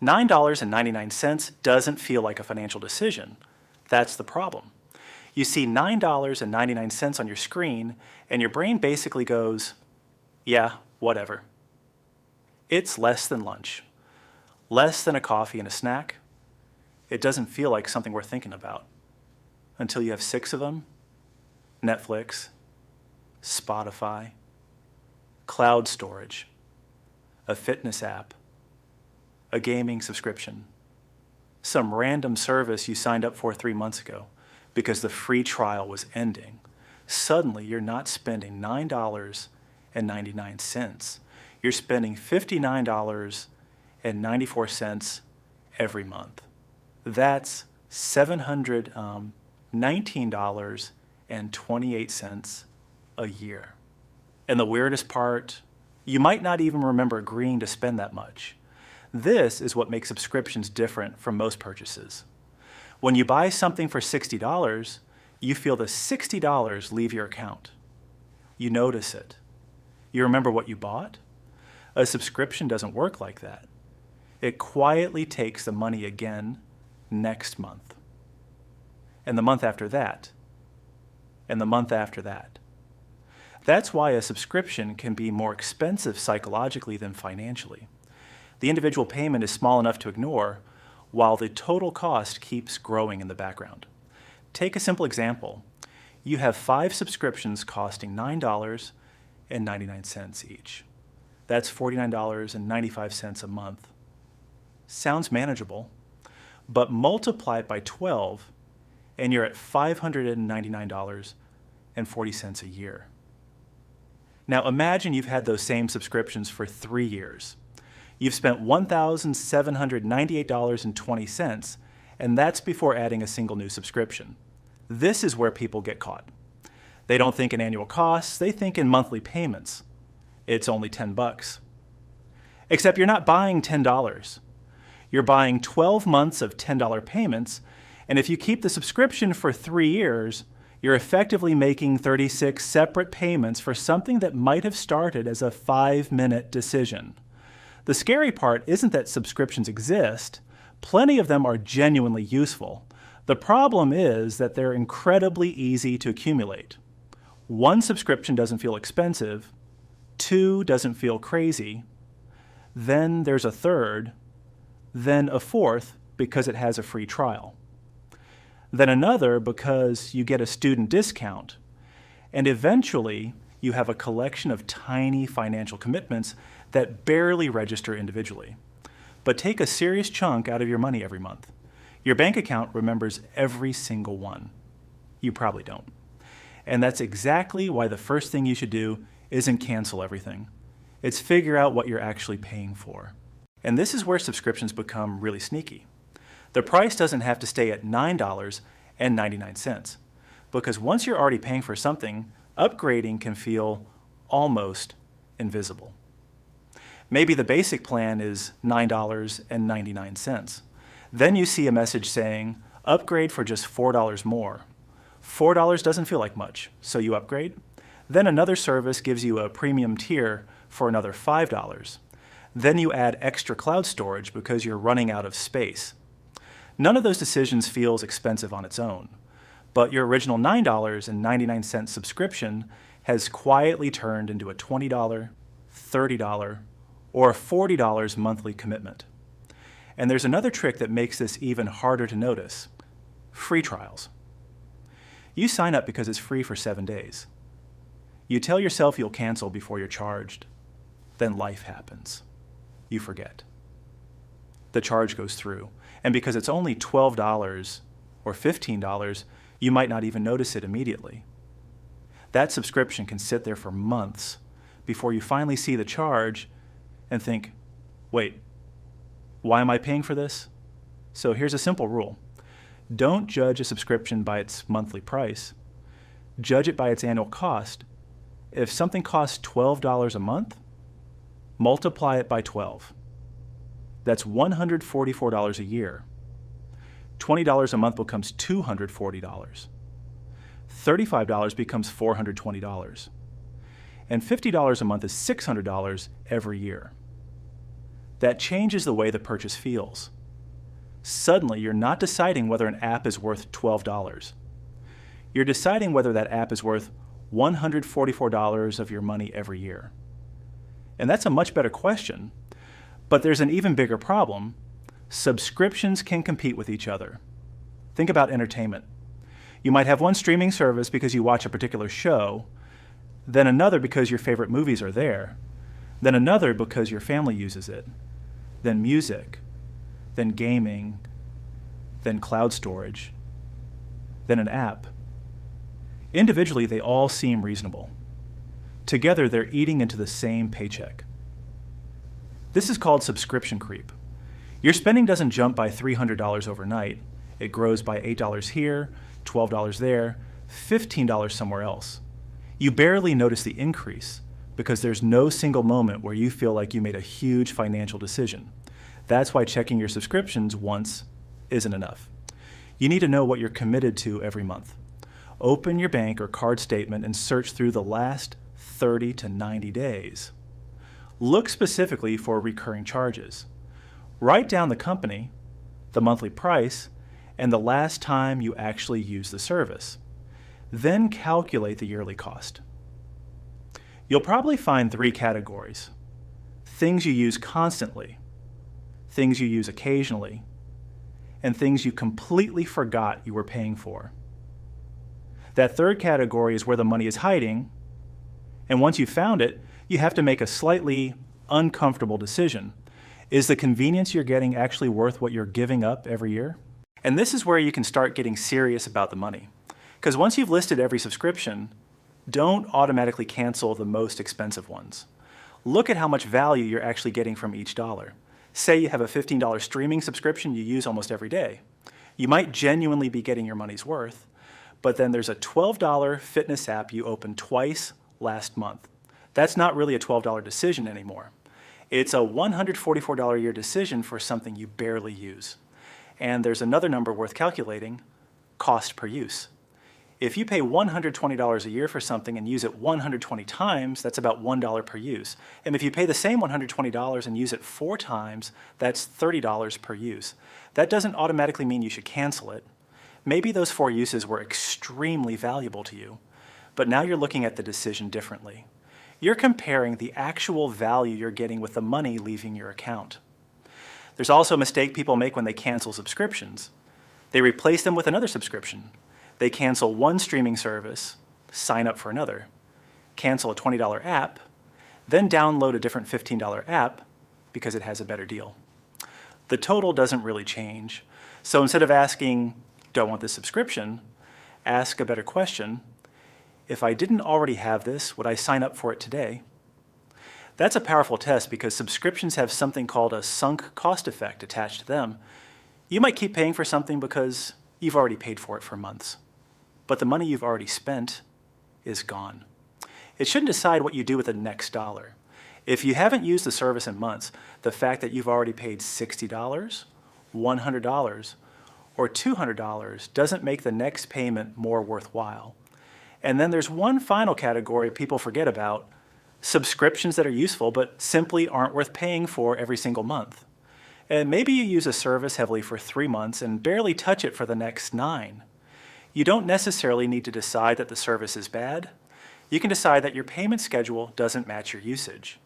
$9.99 doesn't feel like a financial decision. That's the problem. You see $9.99 on your screen, and your brain basically goes, yeah, whatever. It's less than lunch, less than a coffee and a snack. It doesn't feel like something worth thinking about until you have 6 of them: Netflix, Spotify, cloud storage, a fitness app, a gaming subscription, some random service you signed up for 3 months ago because the free trial was ending. Suddenly, you're not spending $9.99. You're spending $59.94 every month. That's $719.28 a year. And the weirdest part, you might not even remember agreeing to spend that much. This is what makes subscriptions different from most purchases. When you buy something for $60, you feel the $60 leave your account. You notice it. You remember what you bought? A subscription doesn't work like that. It quietly takes the money again next month, and the month after that, and the month after that. That's why a subscription can be more expensive psychologically than financially. The individual payment is small enough to ignore, while the total cost keeps growing in the background. Take a simple example. You have 5 subscriptions costing $9.99 each. That's $49.95 a month. Sounds manageable, but multiply it by 12 and you're at $599.40 a year. Now imagine you've had those same subscriptions for 3 years. You've spent $1,798.20, and that's before adding a single new subscription. This is where people get caught. They don't think in annual costs, they think in monthly payments. It's only $10. Except you're not buying $10. You're buying 12 months of $10 payments, and if you keep the subscription for 3 years, you're effectively making 36 separate payments for something that might have started as a 5-minute decision. The scary part isn't that subscriptions exist. Plenty of them are genuinely useful. The problem is that they're incredibly easy to accumulate. 1 subscription doesn't feel expensive, 2 doesn't feel crazy, then there's a 3rd, then a 4th because it has a free trial, then another because you get a student discount, and eventually you have a collection of tiny financial commitments that barely register individually, but take a serious chunk out of your money every month. Your bank account remembers every single one. You probably don't. And that's exactly why the first thing you should do isn't cancel everything. It's figure out what you're actually paying for. And this is where subscriptions become really sneaky. The price doesn't have to stay at $9.99, because once you're already paying for something, upgrading can feel almost invisible. Maybe the basic plan is $9.99. Then you see a message saying, upgrade for just $4 more. $4 doesn't feel like much, so you upgrade. Then another service gives you a premium tier for another $5. Then you add extra cloud storage because you're running out of space. None of those decisions feels expensive on its own, but your original $9.99 subscription has quietly turned into a $20, $30, or a $40 monthly commitment. And there's another trick that makes this even harder to notice: free trials. You sign up because it's free for 7 days. You tell yourself you'll cancel before you're charged. Then life happens. You forget. The charge goes through, and because it's only $12 or $15, you might not even notice it immediately. That subscription can sit there for months before you finally see the charge and think, wait, why am I paying for this? So here's a simple rule. Don't judge a subscription by its monthly price. Judge it by its annual cost. If something costs $12 a month, multiply it by 12. That's $144 a year. $20 a month becomes $240. $35 becomes $420. And $50 a month is $600 every year. that changes the way the purchase feels. Suddenly, you're not deciding whether an app is worth $12. You're deciding whether that app is worth $144 of your money every year. And that's a much better question, but there's an even bigger problem. Subscriptions can compete with each other. Think about entertainment. You might have one streaming service because you watch a particular show, then another because your favorite movies are there, then another because your family uses it, then music, then gaming, then cloud storage, then an app. Individually, they all seem reasonable. Together, they're eating into the same paycheck. This is called subscription creep. Your spending doesn't jump by $300 overnight. It grows by $8 here, $12 there, $15 somewhere else. You barely notice the increase because there's no single moment where you feel like you made a huge financial decision. That's why checking your subscriptions once isn't enough. You need to know what you're committed to every month. Open your bank or card statement and search through the last 30 to 90 days. Look specifically for recurring charges. Write down the company, the monthly price, and the last time you actually used the service. Then calculate the yearly cost. You'll probably find 3 categories: things you use constantly, things you use occasionally, and things you completely forgot you were paying for. That third category is where the money is hiding, and once you've found it, you have to make a slightly uncomfortable decision. Is the convenience you're getting actually worth what you're giving up every year? And this is where you can start getting serious about the money. Because once you've listed every subscription, don't automatically cancel the most expensive ones. Look at how much value you're actually getting from each dollar. Say you have a $15 streaming subscription you use almost every day. You might genuinely be getting your money's worth, but then there's a $12 fitness app you opened twice last month. That's not really a $12 decision anymore. It's a $144 a year decision for something you barely use. And there's another number worth calculating: cost per use. If you pay $120 a year for something and use it 120 times, that's about $1 per use. And if you pay the same $120 and use it 4 times, that's $30 per use. That doesn't automatically mean you should cancel it. Maybe those 4 uses were extremely valuable to you, but now you're looking at the decision differently. You're comparing the actual value you're getting with the money leaving your account. There's also a mistake people make when they cancel subscriptions. They replace them with another subscription. They cancel one streaming service, sign up for another, cancel a $20 app, then download a different $15 app because it has a better deal. The total doesn't really change. So instead of asking, do I want this subscription, ask a better question: if I didn't already have this, would I sign up for it today? That's a powerful test because subscriptions have something called a sunk cost effect attached to them. You might keep paying for something because you've already paid for it for months, but the money you've already spent is gone. It shouldn't decide what you do with the next dollar. If you haven't used the service in months, the fact that you've already paid $60, $100, or $200 doesn't make the next payment more worthwhile. And then there's one final category people forget about: subscriptions that are useful but simply aren't worth paying for every single month. And maybe you use a service heavily for 3 months and barely touch it for the next 9. You don't necessarily need to decide that the service is bad. You can decide that your payment schedule doesn't match your usage.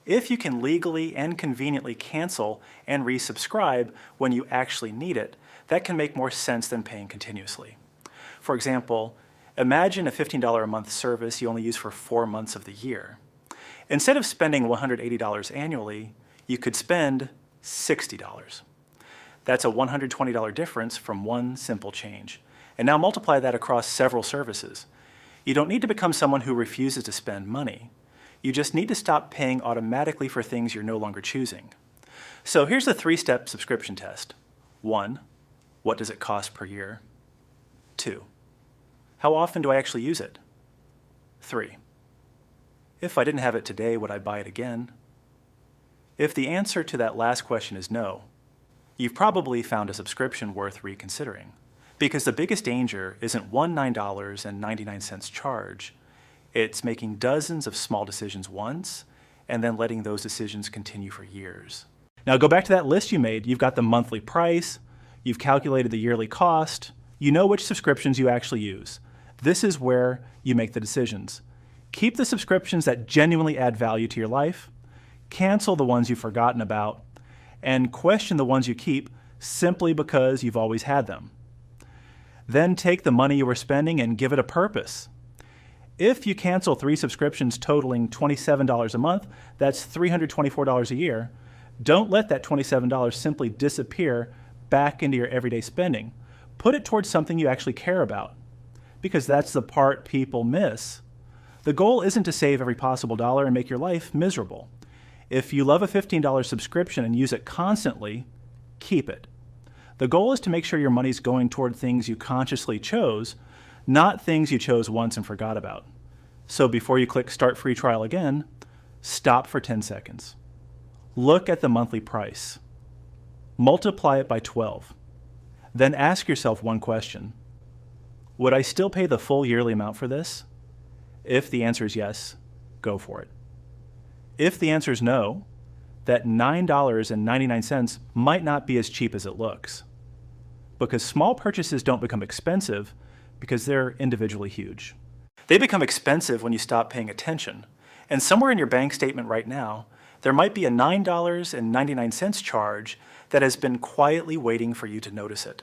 If you can legally and conveniently cancel and resubscribe when you actually need it, that can make more sense than paying continuously. For example, imagine a $15 a month service you only use for 4 months of the year. Instead of spending $180 annually, you could spend $60. That's a $120 difference from one simple change. And now multiply that across several services. You don't need to become someone who refuses to spend money. You just need to stop paying automatically for things you're no longer choosing. So here's the 3-step subscription test. 1, what does it cost per year? 2, how often do I actually use it? 3, if I didn't have it today, would I buy it again? If the answer to that last question is no, you've probably found a subscription worth reconsidering. Because the biggest danger isn't one $9.99 charge, it's making dozens of small decisions once and then letting those decisions continue for years. Now go back to that list you made. You've got the monthly price, you've calculated the yearly cost, you know which subscriptions you actually use. This is where you make the decisions. Keep the subscriptions that genuinely add value to your life, cancel the ones you've forgotten about, and question the ones you keep simply because you've always had them. Then take the money you were spending and give it a purpose. If you cancel 3 subscriptions totaling $27 a month, that's $324 a year. Don't let that $27 simply disappear back into your everyday spending. Put it towards something you actually care about, because that's the part people miss. The goal isn't to save every possible dollar and make your life miserable. If you love a $15 subscription and use it constantly, keep it. The goal is to make sure your money's going toward things you consciously chose, not things you chose once and forgot about. So before you click Start Free Trial again, stop for 10 seconds. Look at the monthly price. Multiply it by 12. Then ask yourself one question. Would I still pay the full yearly amount for this? If the answer is yes, go for it. If the answer is no, that $9.99 might not be as cheap as it looks. Because small purchases don't become expensive because they're individually huge. They become expensive when you stop paying attention. And somewhere in your bank statement right now, there might be a $9.99 charge that has been quietly waiting for you to notice it.